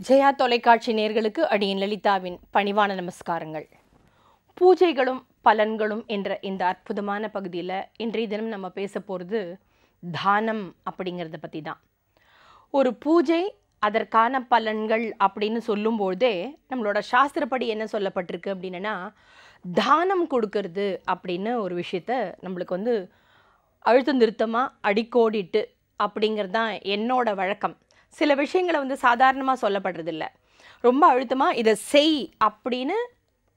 ஜெயா தொலைக்காட்சி நேயர்களுக்கு அடியேன் லலிதாவின் பணிவான நமஸ்காரங்கள். பூஜைகளும் பலன்களும் என்ற இந்த அற்புதமான பகுதியில் இன்றைய தினம் நம்ம பேச போகிறது தானம் அப்படிங்கிறத பற்றி தான். ஒரு பூஜை அதற்கான பலன்கள் அப்படின்னு சொல்லும்போதே நம்மளோட சாஸ்திரப்படி என்ன சொல்லப்பட்டிருக்கு அப்படின்னா, தானம் கொடுக்கறது அப்படின்னு ஒரு விஷயத்த நம்மளுக்கு வந்து அழுத்த நிறுத்தமாக அடிக்கோடிட்டு அப்படிங்கிறது தான் என்னோட வழக்கம். சில விஷயங்களை வந்து சாதாரணமாக சொல்லப்படுறதில்ல, ரொம்ப அழுத்தமாக இதை செய் அப்படின்னு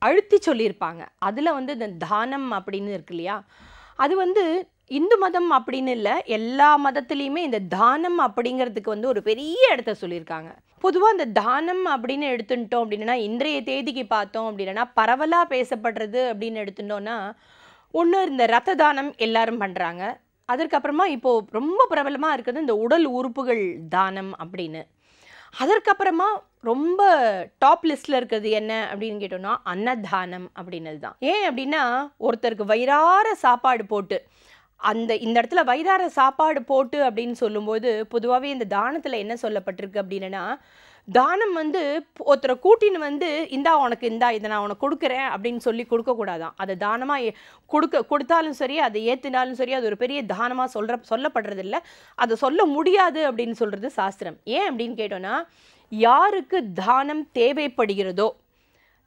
அழுத்தி சொல்லியிருப்பாங்க. அதில் வந்து இந்த தானம் அப்படின்னு இருக்கு இல்லையா, அது வந்து இந்து மதம் அப்படின்னு இல்லை, எல்லா மதத்துலேயுமே இந்த தானம் அப்படிங்கிறதுக்கு வந்து ஒரு பெரிய இடத்த சொல்லியிருக்காங்க. பொதுவாக இந்த தானம் அப்படின்னு எடுத்துட்டோம் அப்படின்னா, இன்றைய தேதிக்கு பார்த்தோம் அப்படின்னா பரவலாக பேசப்படுறது அப்படின்னு எடுத்துட்டோன்னா, ஒன்று இந்த ரத்த தானம் எல்லாரும் பண்ணுறாங்க. அதற்கப்புறமா இப்போது ரொம்ப பிரபலமாக இருக்குது இந்த உடல் உறுப்புகள் தானம் அப்படின்னு. அதற்கப்புறமா ரொம்ப டாப் லிஸ்ட்டில் இருக்கிறது என்ன அப்படின்னு கேட்டோம்னா அன்னதானம் அப்படின்னது தான். ஏன் அப்படின்னா, ஒருத்தருக்கு வயிறார சாப்பாடு போட்டு இந்த இடத்துல வயிறார சாப்பாடு போட்டு அப்படின்னு சொல்லும்போது பொதுவாகவே இந்த தானத்தில் என்ன சொல்லப்பட்டிருக்கு அப்படின்னா, தானம் வந்து ஒருத்தரை கூட்டின்னு வந்து இந்தா உனக்கு இதை நான் உனக்கு கொடுக்குறேன் அப்படின்னு சொல்லி கொடுக்கக்கூடாதான். அதை தானமாக கொடுத்தாலும் சரி, அதை ஏற்றினாலும் சரி, அது ஒரு பெரிய தானமாக சொல்லப்படுறதில்ல. அதை சொல்ல முடியாது அப்படின்னு சொல்கிறது சாஸ்திரம். ஏன் அப்படின்னு கேட்டோன்னா, யாருக்கு தானம் தேவைப்படுகிறதோ,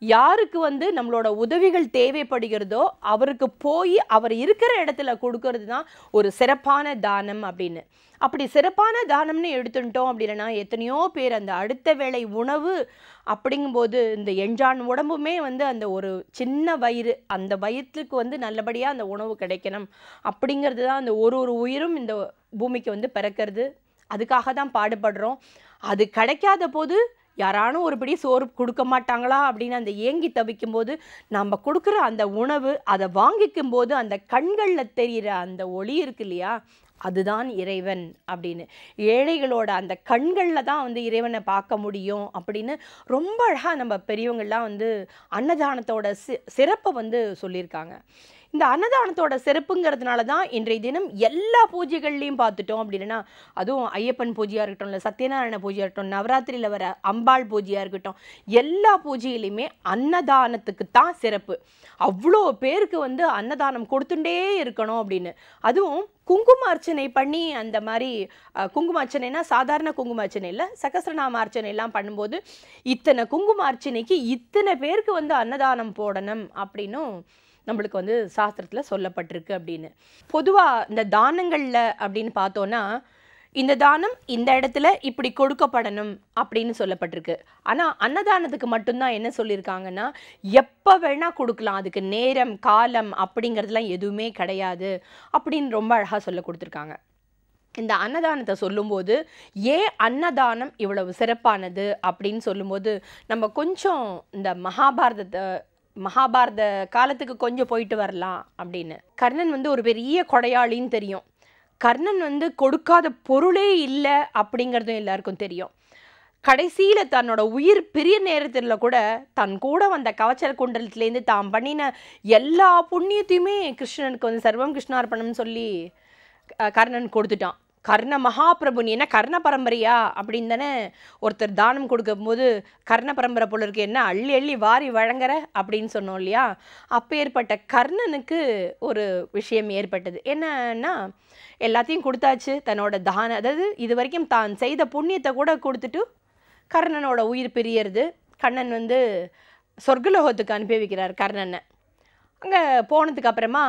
யாருக்கு வந்து நம்மளோட உதவிகள் தேவைப்படுகிறதோ அவருக்கு போய் அவர் இருக்கிற இடத்துல கொடுக்கறது தான் ஒரு சிறப்பான தானம் அப்படின்னு. அப்படி சிறப்பான தானம்னு எடுத்துட்டோம் அப்படின்னா, எத்தனையோ பேர் அந்த அடுத்த வேளை உணவு அப்படிங்கும்போது இந்த எஞ்சான் உடம்புமே வந்து அந்த ஒரு சின்ன வயிறு, அந்த வயிற்றுக்கு வந்து நல்லபடியாக அந்த உணவு கிடைக்கணும் அப்படிங்கிறது தான். அந்த ஒரு உயிரும் இந்த பூமிக்கு வந்து பிறக்கிறது, அதுக்காக தான் பாடுபடுறோம். அது கிடைக்காத போது யாரானும் ஒரு படி சோறு கொடுக்க மாட்டாங்களா அப்படின்னு அந்த ஏங்கி தவிக்கும் போது நம்ம கொடுக்குற அந்த உணவு, அதை வாங்கிக்கும் போது அந்த கண்களில் தெரிகிற அந்த ஒளி இருக்கு இல்லையா, அதுதான் இறைவன் அப்படின்னு. ஏழைகளோட அந்த கண்களில் தான் வந்து இறைவனை பார்க்க முடியும் அப்படின்னு ரொம்ப அழகாக நம்ம பெரியவங்கள்லாம் வந்து அன்னதானத்தோட சிறப்பை வந்து சொல்லியிருக்காங்க. இந்த அன்னதானத்தோட சிறப்புங்கிறதுனால தான் இன்றைய தினம் எல்லா பூஜைகள்லையும் பார்த்துட்டோம் அப்படின்னா, அதுவும் ஐயப்பன் பூஜையாக இருக்கட்டும், இல்லை சத்யநாராயண பூஜையாக இருக்கட்டும், நவராத்திரியில் வர அம்பாள் பூஜையாக இருக்கட்டும், எல்லா பூஜையிலையுமே அன்னதானத்துக்கு தான் சிறப்பு. அவ்வளோ பேருக்கு வந்து அன்னதானம் கொடுத்துட்டே இருக்கணும் அப்படின்னு. அதுவும் குங்கும அர்ச்சனை பண்ணி, அந்த மாதிரி குங்கும அர்ச்சனைனா சாதாரண குங்கும அர்ச்சனை இல்லை, சகஸ்ரநாம அர்ச்சனை எல்லாம் பண்ணும்போது இத்தனை குங்கும அர்ச்சனைக்கு இத்தனை பேருக்கு வந்து அன்னதானம் போடணும் அப்படின்னும் நம்மளுக்கு வந்து சாஸ்திரத்தில் சொல்லப்பட்டிருக்கு அப்படின்னு. பொதுவாக இந்த தானங்களில் அப்படின்னு பார்த்தோன்னா, இந்த தானம் இந்த இடத்துல இப்படி கொடுக்கப்படணும் அப்படின்னு சொல்லப்பட்டிருக்கு. ஆனால் அன்னதானத்துக்கு மட்டும்தான் என்ன சொல்லியிருக்காங்கன்னா, எப்போ வேணால் கொடுக்கலாம், அதுக்கு நேரம் காலம் அப்படிங்கிறதுலாம் எதுவுமே கிடையாது அப்படின்னு ரொம்ப அழகாக சொல்ல கொடுத்துருக்காங்க. இந்த அன்னதானத்தை சொல்லும்போது ஏன் அன்னதானம் இவ்வளவு சிறப்பானது அப்படின்னு சொல்லும்போது, நம்ம கொஞ்சம் இந்த மகாபாரத காலத்துக்கு கொஞ்சம் போயிட்டு வரலாம் அப்படின்னு. கர்ணன் வந்து ஒரு பெரிய கொடையாளின்னு தெரியும். கர்ணன் வந்து கொடுக்காத பொருளே இல்லை அப்படிங்கிறதும் எல்லாருக்கும் தெரியும். கடைசியில் தன்னோட உயிர் பிரிய நேரத்தில் கூட தன் கூட வந்த கவச்ச குண்டலத்துலேருந்து தான் பண்ணின எல்லா புண்ணியத்தையுமே கிருஷ்ணனுக்கு வந்து சர்வம் கிருஷ்ணார்ப்பணம்னு சொல்லி கர்ணன் கொடுத்துட்டான். கர்ண மகாபிரபு, நீ என்ன கர்ண பரம்பரையா அப்படின்னு தானே ஒருத்தர் தானம் கொடுக்கும்போது, கர்ண பரம்பரை போல இருக்கு, என்ன அள்ளி அள்ளி வாரி வழங்குற அப்படின்னு சொன்னோம் இல்லையா. அப்போ ஏற்பட்ட கர்ணனுக்கு ஒரு விஷயம் ஏற்பட்டது. என்னன்னா, எல்லாத்தையும் கொடுத்தாச்சு, தன்னோட அதாவது இது வரைக்கும் தான் செய்த புண்ணியத்தை கூட கொடுத்துட்டு கர்ணனோட உயிர் பிரியறது. கண்ணன் வந்து சொர்க்கலோகத்துக்கு அனுப்பி வைக்கிறார் கர்ணனை. அங்கே போனதுக்கு அப்புறமா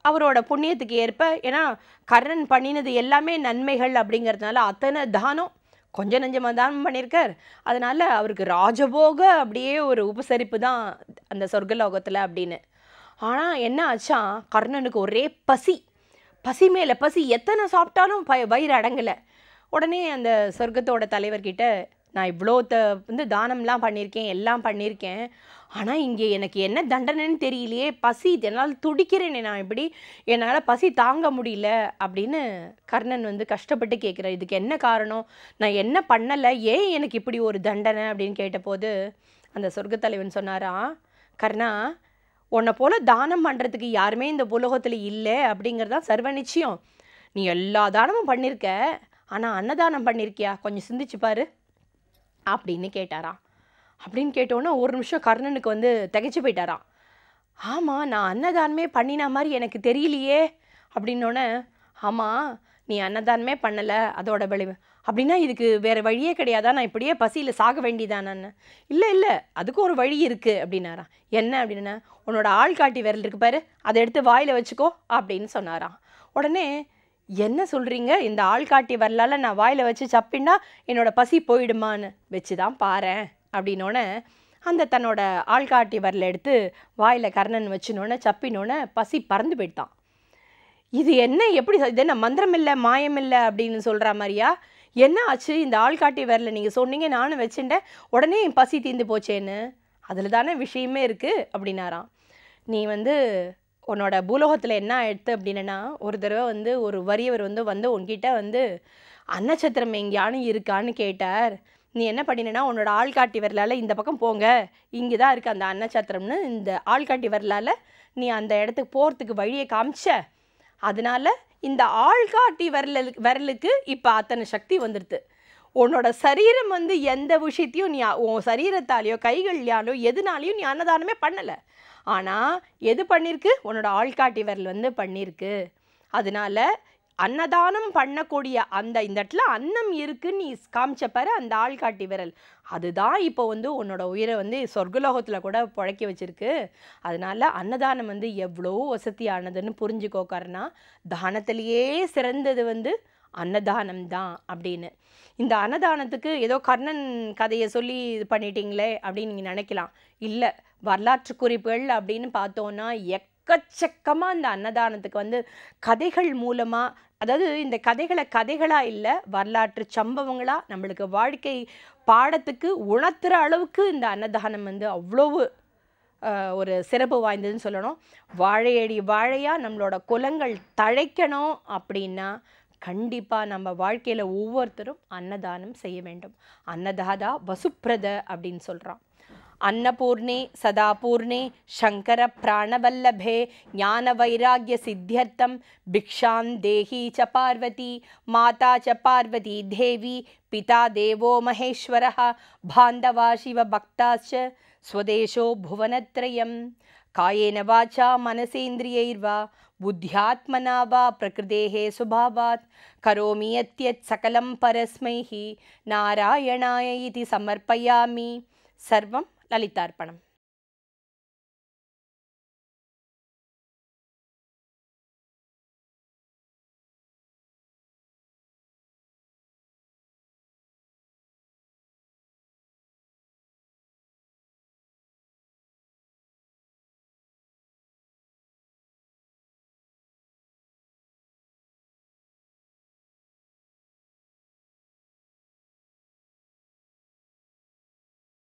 அவரோட புண்ணியத்துக்கு ஏற்ப, ஏன்னா கர்ணன் பண்ணினது எல்லாமே நன்மைகள் அப்படிங்கிறதுனால அத்தனை தானம் கொஞ்சம் நஞ்சமாக தானம் பண்ணியிருக்கார். அதனால் அவருக்கு ராஜபோக அப்படியே ஒரு உபசரிப்பு தான் அந்த சொர்க்கலோகத்தில் அப்படின்னு. ஆனால் என்ன ஆச்சா, கர்ணனுக்கு ஒரே பசி மேலே பசி, எத்தனை சாப்பிட்டாலும் வயிறு அடங்கலை. உடனே அந்த சொர்க்கத்தோட தலைவர்கிட்ட, நான் இவ்வளோ வந்து தானம்லாம் பண்ணியிருக்கேன், எல்லாம் பண்ணியிருக்கேன், ஆனால் இங்கே எனக்கு என்ன தண்டனைன்னு தெரியலையே, பசி என்னால் துடிக்கிறேனே, நான் இப்படி என்னால் பசி தாங்க முடியல அப்படின்னு கர்ணன் வந்து கஷ்டப்பட்டு கேட்குறார். இதுக்கு என்ன காரணம், நான் என்ன பண்ணலை, ஏன் எனக்கு இப்படி ஒரு தண்டனை அப்படின்னு கேட்டபோது அந்த சொர்க்கத்தலைவன் சொன்னாராம், கர்ணா, உன்னை போல் தானம் பண்ணுறதுக்கு யாருமே இந்த உலகத்தில் இல்லை அப்படிங்கிறதான் சர்வ நிச்சயம். நீ எல்லா தானமும் பண்ணியிருக்க, ஆனால் அன்னதானம் பண்ணியிருக்கியா, கொஞ்சம் சிந்திச்சு பாரு அப்படின்னு கேட்டாராம். அப்படின்னு கேட்டோன்னே ஒரு நிமிஷம் கர்ணனுக்கு வந்து திகைச்சு போயிட்டாராம். ஆமாம், நான் அன்னதானமே பண்ணின மாதிரி எனக்கு தெரியலையே அப்படின்னோடனே, ஆமாம் நீ அன்னதானமே பண்ணலை, அதோட விளைவு அப்படின்னா இதுக்கு வேறு வழியே கிடையாதா, நான் இப்படியே பசியில் சாக வேண்டியதானான்னு. இல்லை இல்லை, அதுக்கும் ஒரு வழி இருக்குது அப்படின்னாராம். என்ன அப்படின்னா, உன்னோட ஆள்காட்டி விரல் இருக்கு பாரு, அதை எடுத்து வாயில் வச்சுக்கோ அப்படின்னு சொன்னாராம். உடனே என்ன சொல்கிறீங்க, இந்த ஆள்காட்டி விரலால் நான் வாயில் வச்சு சப்பின்னா என்னோட பசி போயிடுமான்னு. வச்சு தான் பாரேன் அப்படின்னோடனே அந்த தன்னோட ஆள்காட்டி விரலை எடுத்து வாயில் கர்ணன் வச்சுனோடனே சப்பினோடனே பசி பறந்து போயிட்டான். இது என்ன, எப்படி, இது என்ன மந்திரம் இல்லை மாயம் இல்லை அப்படின்னு சொல்கிற மாதிரியா, என்ன ஆச்சு, இந்த ஆள்காட்டி விரலை நீங்கள் சொன்னீங்க, நானும் வச்சுட்டேன், உடனே என் பசி தீர்ந்து போச்சேன்னு. அதில் தானே விஷயமே இருக்குது அப்படின்னாராம். நீ வந்து உன்னோட பூலோகத்தில் என்ன எடுத்து அப்படின்னா, ஒரு தடவை வந்து ஒரு வறியவர் வந்து உன்கிட்ட வந்து அன்னச்சத்திரம் எங்கேயானு இருக்கான்னு கேட்டார். நீ என்ன பண்ணினா, உன்னோட ஆள்காட்டி விரலால் இந்த பக்கம் போங்க, இங்கே தான் இருக்குது அந்த அன்னச்சத்திரம்னு இந்த ஆள்காட்டி விரலால் நீ அந்த இடத்துக்கு போகிறதுக்கு வழியை காமிச்ச. அதனால இந்த ஆள்காட்டி விரலுக்கு இப்போ அத்தனை சக்தி வந்துடுது. உன்னோட சரீரம் வந்து எந்த விஷயத்தையும் நீ உன் சரீரத்தாலேயோ கைகள்லையாலோ எதுனாலையும் நீ அன்னதானமே பண்ணலை. ஆனால் எது பண்ணியிருக்கு, உன்னோட ஆள்காட்டி விரல் வந்து பண்ணியிருக்கு. அதனால அன்னதானம் பண்ணக்கூடிய இந்த இடத்துல அன்னம் இருக்குன்னு நீ காமிச்ச பாரு, அந்த ஆள்காட்டி விரல் அதுதான் இப்போ வந்து உன்னோட உயிரை வந்து சொர்க்கலோகத்தில் கூட புழைக்க வச்சிருக்கு. அதனால அன்னதானம் வந்து எவ்வளோ வசதியானதுன்னு புரிஞ்சுக்கோ கர்ணா. தானத்திலேயே சிறந்தது வந்து அன்னதானம் தான் அப்படின்னு. இந்த அன்னதானத்துக்கு ஏதோ கர்ணன் கதையை சொல்லி இது பண்ணிட்டீங்களே அப்படின்னு நீங்கள் நினைக்கலாம். இல்லை, வரலாற்று குறிப்புகள் அப்படின்னு பார்த்தோன்னா எக்கச்சக்கமாக இந்த அன்னதானத்துக்கு வந்து கதைகள் மூலமாக, அதாவது இந்த கதைகளை கதைகளாக இல்லை, வரலாற்று சம்பவங்களாக நம்மளுக்கு வாழ்க்கை பாடத்துக்கு உணர்த்துற அளவுக்கு இந்த அன்னதானம் வந்து அவ்வளவு ஒரு சிறப்பு வாய்ந்ததுன்னு சொல்லணும். வாழையடி வாழையாக நம்மளோட குலங்கள் தழைக்கணும் அப்படின்னா கண்டிப்பாக நம்ம வாழ்க்கையில் ஒவ்வொருத்தரும் அன்னதானம் செய்ய வேண்டும். அன்னதாதா வசுப்ரத அப்படின்னு சொல்கிறான். अन्नपूर्णे सदापूर्णे शंकर प्राणवल्लभे ज्ञानवैराग्य सिद्ध्यर्थं भिक्षां देहि च पार्वती माता च पार्वती देवी पिता देवो महेश्वरः बान्धवा शिवभक्ताश्च स्वदेशो भुवनत्रयं कायेन वाचा मनसेन्द्रियैर्वा बुद्ध्यात्मना वा प्रकृतेः स्वभावात् करोमि यत् सकलं परस्मै नारायणाय इति समर्पयामि. सर्वं ललितार्पणम्.